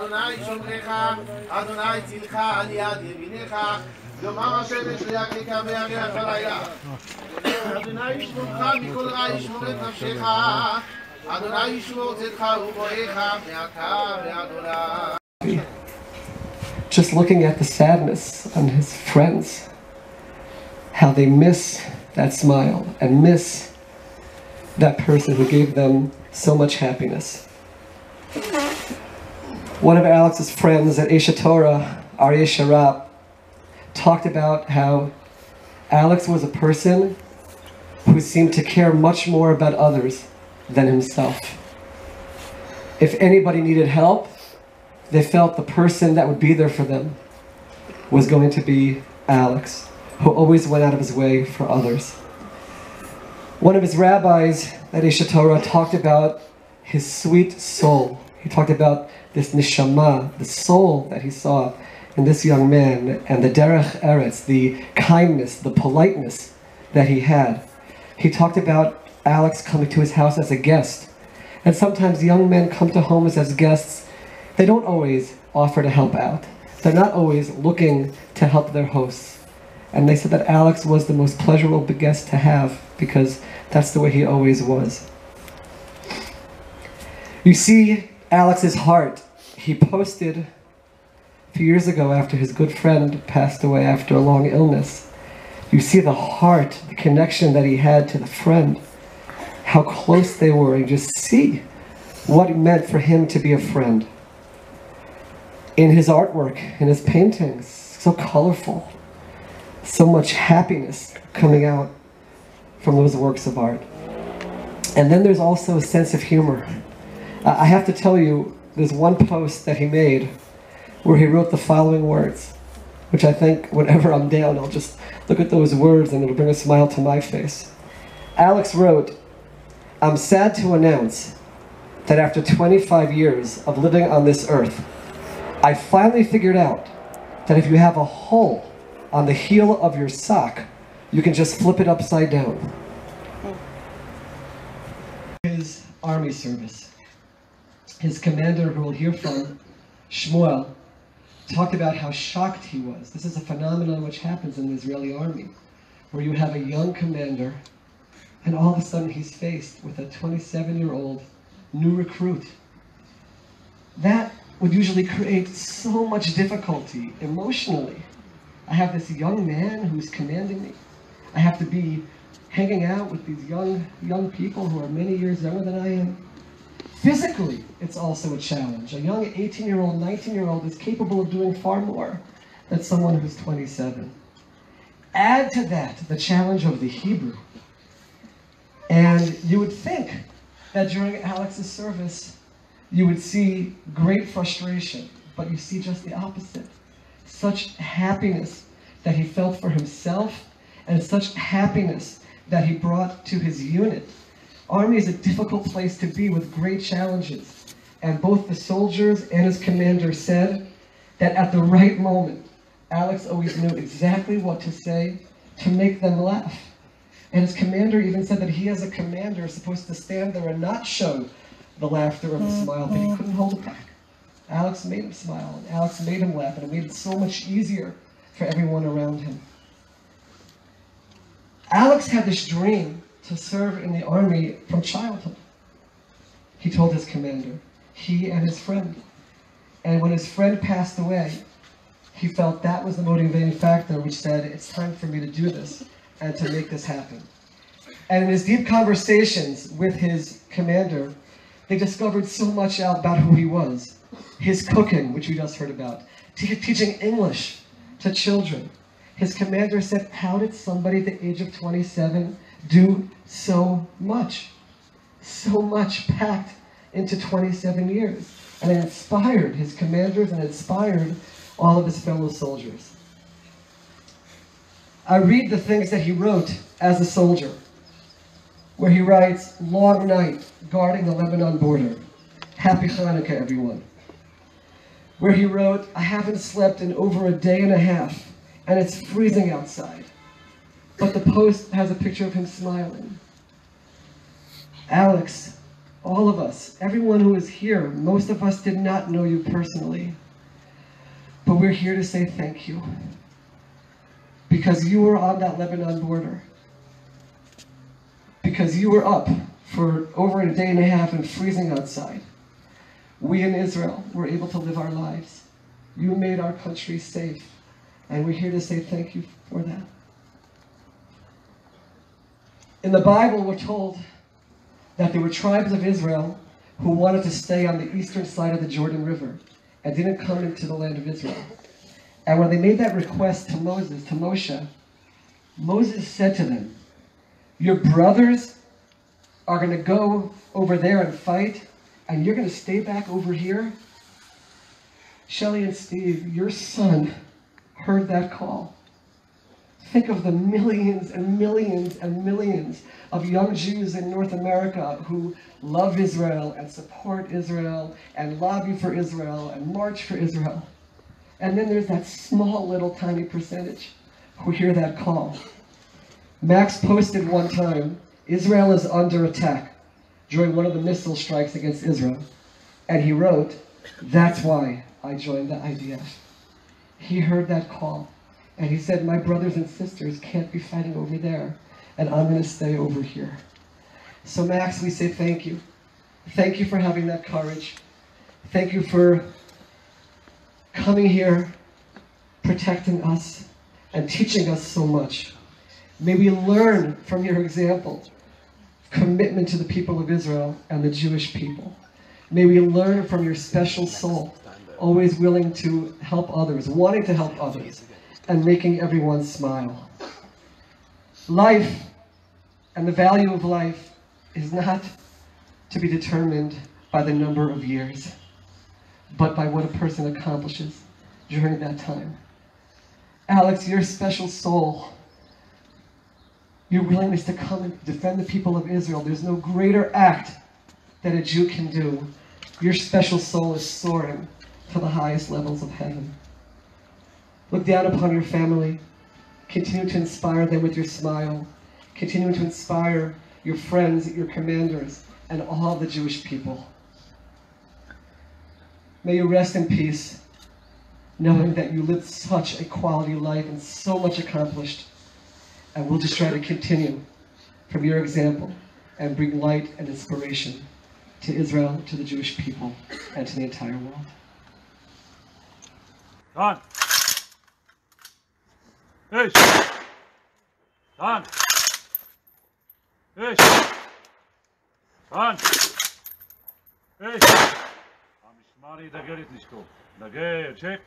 Adonai shomrecha, Adonai tzilcha al yad yeminecha, yomar השמש ליחריך וירח הלילה. Adonai yishmorcha mikol ra yishmor et nafshecha, Adonai yishmor tzedcha u'moecha me'ata ve'ad. Just looking at the sadness on his friends, how they miss that smile and miss that person who gave them so much happiness. One of Alex's friends at Eshet Torah, Aryeh Sharab, talked about how Alex was a person who seemed to care much more about others than himself. If anybody needed help, they felt the person that would be there for them was going to be Alex, who always went out of his way for others. One of his rabbis at Eshet Torah talked about his sweet soul. He talked about this neshama, the soul that he saw in this young man, and the derech eretz, the kindness, the politeness that he had. He talked about Alex coming to his house as a guest. And sometimes young men come to homes as guests. They don't always offer to help out. They're not always looking to help their hosts. And they said that Alex was the most pleasurable guest to have because that's the way he always was. You see Alex's heart. He posted a few years ago after his good friend passed away after a long illness. You see the heart, the connection that he had to the friend, how close they were, and just see what it meant for him to be a friend. In his artwork, in his paintings, so colorful, so much happiness coming out from those works of art. And then there's also a sense of humor. I have to tell you, there's one post that he made where he wrote the following words, which I think whenever I'm down, I'll just look at those words and it'll bring a smile to my face. Alex wrote, "I'm sad to announce that after 25 years of living on this earth, I finally figured out that if you have a hole on the heel of your sock, you can just flip it upside down." His army service. His commander, who we'll hear from, Shmuel, talked about how shocked he was. This is a phenomenon which happens in the Israeli army, where you have a young commander, and all of a sudden he's faced with a 27-year-old new recruit. That would usually create so much difficulty emotionally. I have this young man who's commanding me. I have to be hanging out with these young people who are many years younger than I am. Physically, it's also a challenge. A young 18-year-old, 19-year-old is capable of doing far more than someone who's 27. Add to that the challenge of the Hebrew. And you would think that during Alex's service, you would see great frustration, but you see just the opposite. Such happiness that he felt for himself, and such happiness that he brought to his unit. Army is a difficult place to be with great challenges. And both the soldiers and his commander said that at the right moment, Alex always knew exactly what to say to make them laugh. And his commander even said that he as a commander is supposed to stand there and not show the laughter or the smile, but he couldn't hold it back. Alex made him smile, and Alex made him laugh, and it made it so much easier for everyone around him. Alex had this dream to serve in the army from childhood. He told his commander, he and his friend. And when his friend passed away, he felt that was the motivating factor which said, it's time for me to do this and to make this happen. And in his deep conversations with his commander, they discovered so much about who he was. His cooking, which we just heard about, teaching English to children. His commander said, how did somebody at the age of 27 do so much? So much packed into 27 years. And it inspired his commanders and inspired all of his fellow soldiers. I read the things that he wrote as a soldier, where he writes, long night guarding the Lebanon border. Happy Hanukkah, everyone. Where he wrote, I haven't slept in over a day and a half, and it's freezing outside. But the post has a picture of him smiling. Alex all of us, everyone who is here, most of us did not know you personally, but we're here to say thank you. Because you were on that Lebanon border. Because you were up for over a day and a half and freezing outside. We in Israel were able to live our lives. You made our country safe, and we're here to say thank you for that. In the Bible, we're told that there were tribes of Israel who wanted to stay on the eastern side of the Jordan River and didn't come into the land of Israel. And when they made that request to Moshe, Moses said to them, your brothers are going to go over there and fight, and you're going to stay back over here? Shelley and Steve, your son heard that call. Think of the millions and millions and millions of young Jews in North America who love Israel and support Israel and lobby for Israel and march for Israel. And then there's that small little tiny percentage who hear that call. Max posted one time, Israel is under attack during one of the missile strikes against Israel. And he wrote, that's why I joined the IDF. He heard that call. And he said, my brothers and sisters can't be fighting over there, and I'm going to stay over here. So Max, we say thank you. Thank you for having that courage. Thank you for coming here, protecting us, and teaching us so much. May we learn from your example, commitment to the people of Israel and the Jewish people. May we learn from your special soul, always willing to help others, wanting to help others, and making everyone smile. Life and the value of life is not to be determined by the number of years, but by what a person accomplishes during that time. Alex, your special soul, your willingness to come and defend the people of Israel, there's no greater act that a Jew can do. Your special soul is soaring to the highest levels of heaven. Look down upon your family. Continue to inspire them with your smile. Continue to inspire your friends, your commanders, and all the Jewish people. May you rest in peace, knowing that you lived such a quality life and so much accomplished. And we'll just try to continue from your example and bring light and inspiration to Israel, to the Jewish people, and to the entire world. Done. Ish. Done. Ish. Done. Ish. Amishmari, da geht nicht gut. Da geht, check.